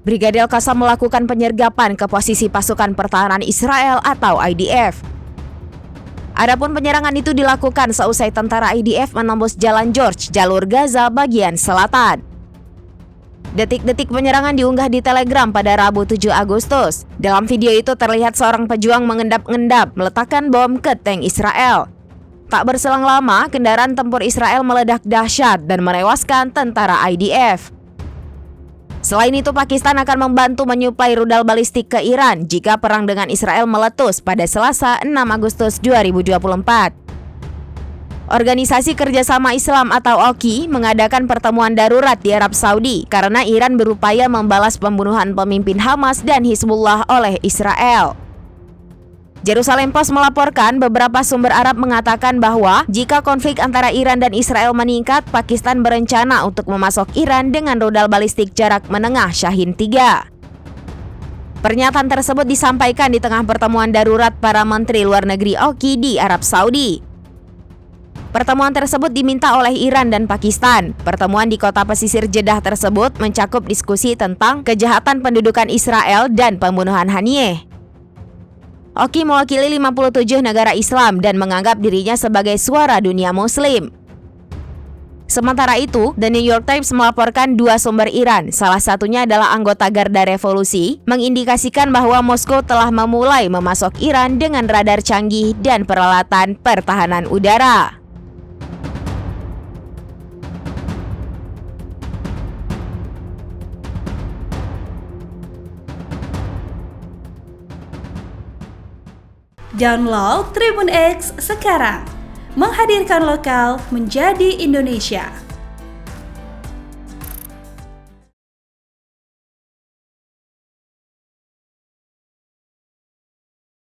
Brigade Al-Qassam melakukan penyergapan ke posisi pasukan pertahanan Israel atau IDF. Adapun penyerangan itu dilakukan seusai tentara IDF menembus Jalan George, jalur Gaza bagian selatan. Detik-detik penyerangan diunggah di Telegram pada Rabu 7 Agustus. Dalam video itu terlihat seorang pejuang mengendap-endap meletakkan bom ke tank Israel. Tak berselang lama, kendaraan tempur Israel meledak dahsyat dan menewaskan tentara IDF. Selain itu, Pakistan akan membantu menyuplai rudal balistik ke Iran jika perang dengan Israel meletus pada Selasa 6 Agustus 2024. Organisasi Kerjasama Islam atau OKI mengadakan pertemuan darurat di Arab Saudi karena Iran berupaya membalas pembunuhan pemimpin Hamas dan Hizbullah oleh Israel. Jerusalem Post melaporkan beberapa sumber Arab mengatakan bahwa jika konflik antara Iran dan Israel meningkat, Pakistan berencana untuk memasok Iran dengan rudal balistik jarak menengah Shahin 3. Pernyataan tersebut disampaikan di tengah pertemuan darurat para menteri luar negeri OKI di Arab Saudi. Pertemuan tersebut diminta oleh Iran dan Pakistan. Pertemuan di kota pesisir Jeddah tersebut mencakup diskusi tentang kejahatan pendudukan Israel dan pembunuhan Haniyeh. OKI mewakili 57 negara Islam dan menganggap dirinya sebagai suara dunia Muslim. Sementara itu, The New York Times melaporkan dua sumber Iran, salah satunya adalah anggota Garda Revolusi, mengindikasikan bahwa Moskow telah memulai memasok Iran dengan radar canggih dan peralatan pertahanan udara. Download Tribun X sekarang, menghadirkan lokal menjadi Indonesia.